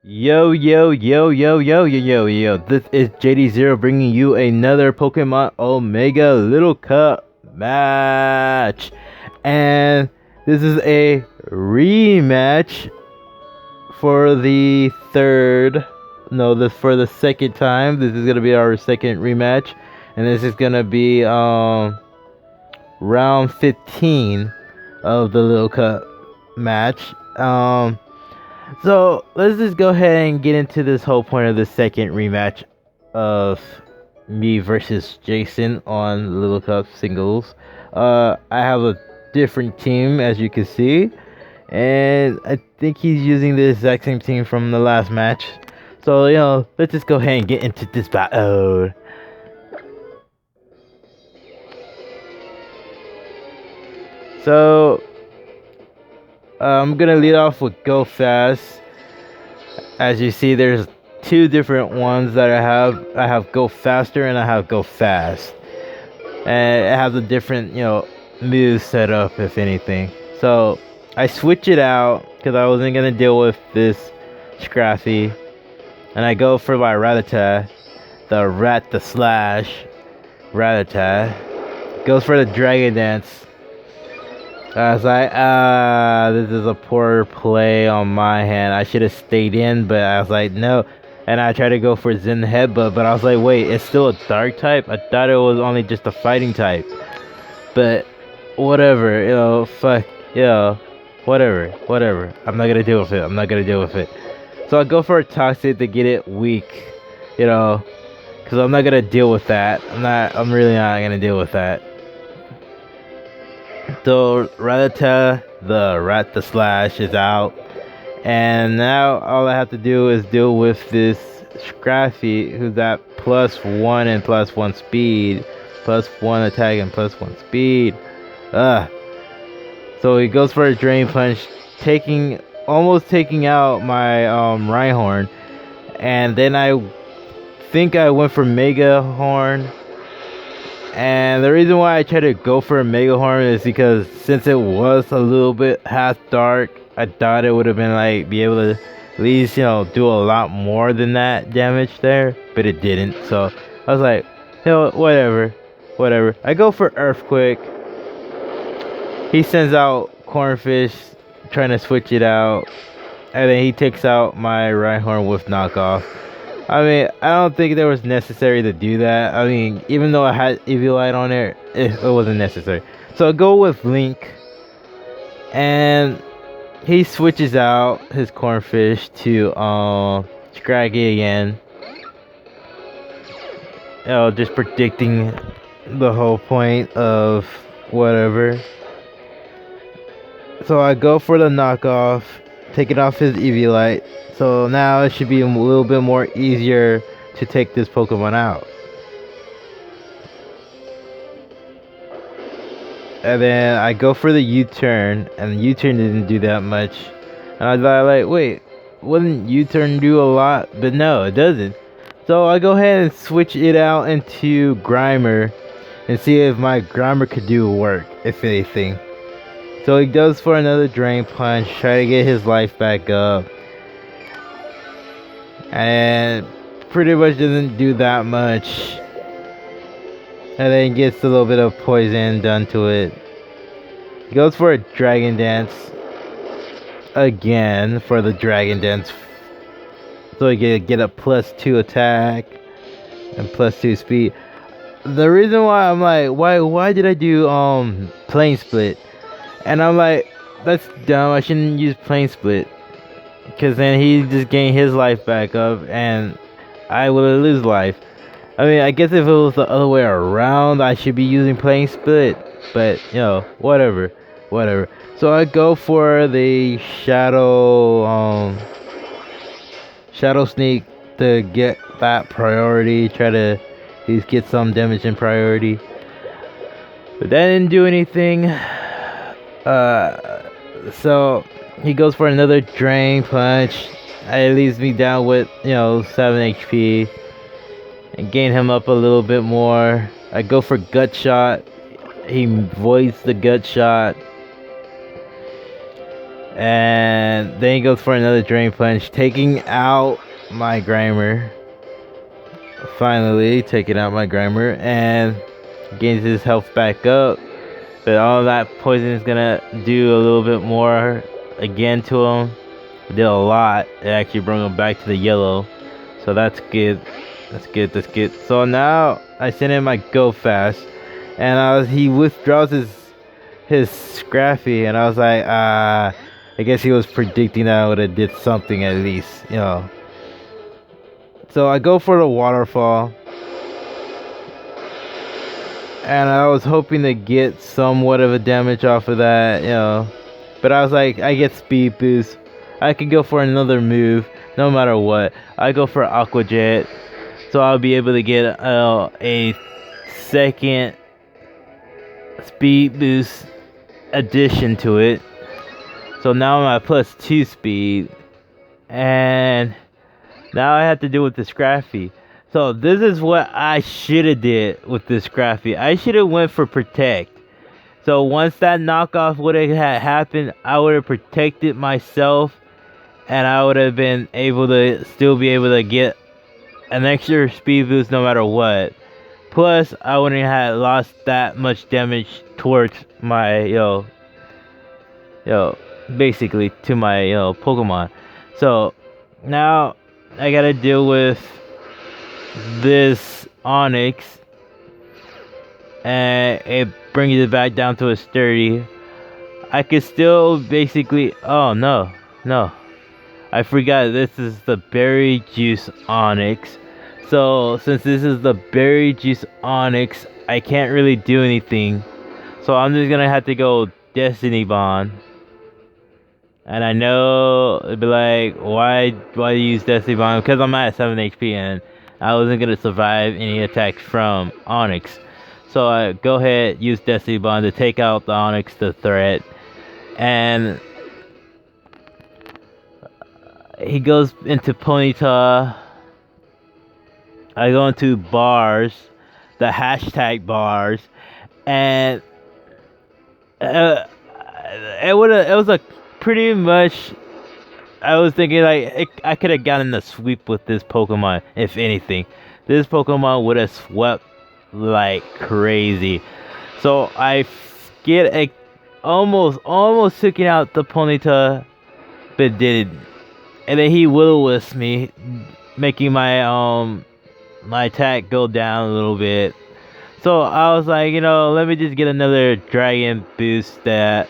Yo, yo, yo, yo, yo, yo, yo, yo. This is JDZero bringing you another Pokemon Omega Little Cup match. And this is a rematch for the for the second time. This is going to be our second rematch. And this is going to be round 15 of the Little Cup match. So let's just go ahead and get into this whole point of the second rematch of me versus Jason on Little Cup singles. I have a different team, as you can see, and I think he's using the exact same team from the last match. So let's just go ahead and get into this battle. So I'm gonna lead off with Go Fast. As you see, there's two different ones that I have. I have Go Faster and I have Go Fast, and it has a different moves set up, if anything. So I switch it out because I wasn't gonna deal with this Scrappy, and I go for my Rattata, the slash Rattata. Goes for the Dragon Dance. I was like, this is a poor play on my hand. I should have stayed in, but I was like, no. And I tried to go for Zen Headbutt, but I was like, wait, it's still a dark type? I thought it was only just a fighting type. But, whatever, fuck, whatever. I'm not gonna deal with it. So I go for a Toxic to get it weak, because I'm not gonna deal with that. I'm really not gonna deal with that. So Rattata, the slash is out, and now all I have to do is deal with this Scrappy, who's at +1 and +1 speed, +1 attack and +1 speed. So he goes for a Drain Punch, almost taking out my Rhyhorn, and then I think I went for Mega Horn. And the reason why I tried to go for a Mega Horn is because since it was a little bit half dark, I thought it would have been be able to at least, do a lot more than that damage there, but it didn't. So I was like, whatever. I go for Earthquake. He sends out Cornfish, trying to switch it out, and then he takes out my Rhyhorn with Knockoff. I mean, I don't think it was necessary to do that. I mean, even though I had Eviolite on there, it wasn't necessary. So I go with Link, and he switches out his Cornfish to Scraggy again. Just predicting the whole point of whatever. So I go for the knockoff, take it off his Eviolite. So now it should be a little bit more easier to take this Pokemon out. And then I go for the U-turn, and the U-turn didn't do that much. And I thought, like, wait, wouldn't U-turn do a lot? But no, it doesn't. So I go ahead and switch it out into Grimer and see if my Grimer could do work, if anything. So he goes for another Drain Punch, try to get his life back up. And pretty much doesn't do that much. And then gets a little bit of poison done to it. He goes for a Dragon Dance. Again for the Dragon Dance. So he can get a +2 attack and +2 speed. The reason why I'm like, why did I do Plane Split? And I'm like, that's dumb, I shouldn't use Plane Split. Because then he just gained his life back up, and I would lose life. I mean, I guess if it was the other way around, I should be using Plane Split. But, whatever. So I go for the Shadow Sneak to get that priority. Try to at least get some damage in priority. But that didn't do anything. So he goes for another Drain Punch. It leaves me down with 7 HP, and gain him up a little bit more. I go for Gut Shot. He voids the Gut Shot, And then he goes for another Drain Punch, taking out my Grimer. Finally, taking out my Grimer and gains his health back up. But all that poison is gonna do a little bit more again to him. It did a lot. It actually brought him back to the yellow. So that's good. That's good. So now I send in my Go Fast. And he withdraws his Scrappy. And I was like, I guess he was predicting that I would have did something at least, you know. So I go for the Waterfall. And I was hoping to get somewhat of a damage off of that, you know. But I was like, I get Speed Boost. I could go for another move, no matter what. I go for Aqua Jet. So I'll be able to get a second Speed Boost addition to it. So now I'm at +2 speed. And now I have to deal with the Scrappy. So this is what I should have did with this Scrappy. I should have went for Protect. So once that knockoff would have happened, I would have protected myself. And I would have been able to still be able to get an extra speed boost no matter what. Plus, I wouldn't have lost that much damage towards my, basically to my, Pokemon. So now I gotta deal with this Onyx, and it brings it back down to a sturdy. I could still basically, oh no, I forgot this is the Berry Juice Onyx. So since this is the Berry Juice Onyx, I can't really do anything. So I'm just gonna have to go Destiny Bond. And I know it'd be like, why use Destiny Bond? Because I'm at 7 HP and I wasn't gonna survive any attacks from Onyx. So I go ahead, use Destiny Bond to take out the Onyx, the threat. And he goes into Ponyta. I go into bars, the hashtag bars, and it was a pretty much. I was thinking like I could have gotten the sweep with this Pokemon. If anything, this Pokemon would have swept like crazy. So I get a almost taking out the Ponyta, but didn't. And then he will-o-wisp me, making my my attack go down a little bit. So I was like, let me just get another Dragon boost that,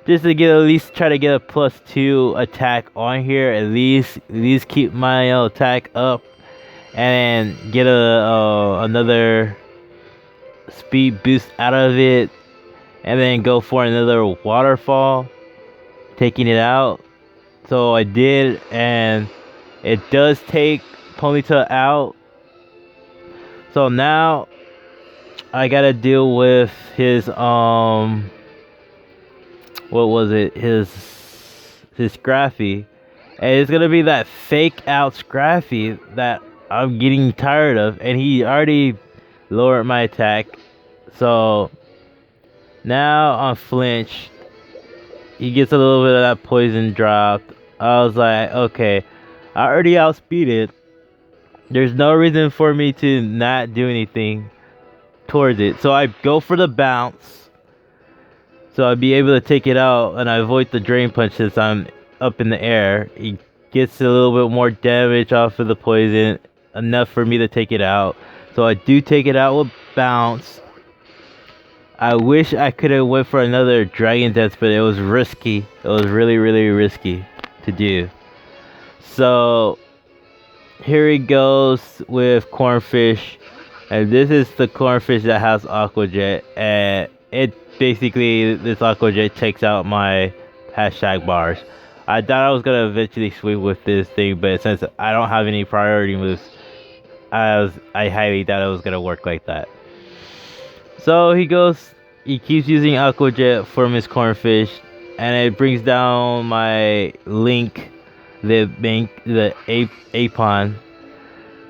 just to get at least try to get a +2 attack on here. At least keep my attack up, and then get another speed boost out of it, and then go for another Waterfall, taking it out. So I did, and it does take Ponyta out. So now I gotta deal with his what was it? His Scrappy. And it's gonna be that fake out Scrappy that I'm getting tired of, and he already lowered my attack. So now on flinch, he gets a little bit of that poison drop. I was like, okay, I already outspeeded. There's no reason for me to not do anything towards it. So I go for the bounce, so I'd be able to take it out, and I avoid the Drain Punch since I'm up in the air. He gets a little bit more damage off of the poison, enough for me to take it out. So I do take it out with bounce. I wish I could have went for another Dragon Dance, but it was risky. It was really risky to do. So here he goes with Cornfish, and this is the Cornfish that has Aqua Jet, and it basically, this Aqua Jet takes out my hashtag bars. I thought I was gonna eventually sweep with this thing, but since I don't have any priority moves, I highly doubt it was gonna work like that. So he keeps using Aqua Jet from his Cornfish, and it brings down my Link, the Apon,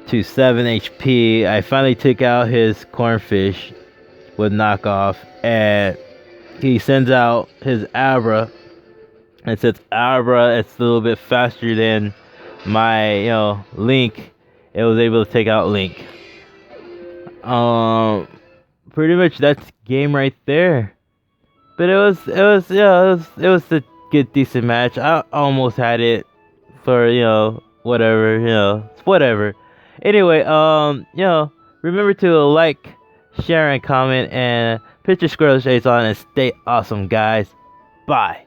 to 7 HP. I finally took out his Cornfish with knockoff, and he sends out his Abra, And since Abra it's a little bit faster than my Link, it was able to take out Link. Pretty much that's game right there. But it was a good decent match. I almost had it for whatever. Anyway, remember to like, share, and comment, and put your squirrel shades on and stay awesome, guys. Bye.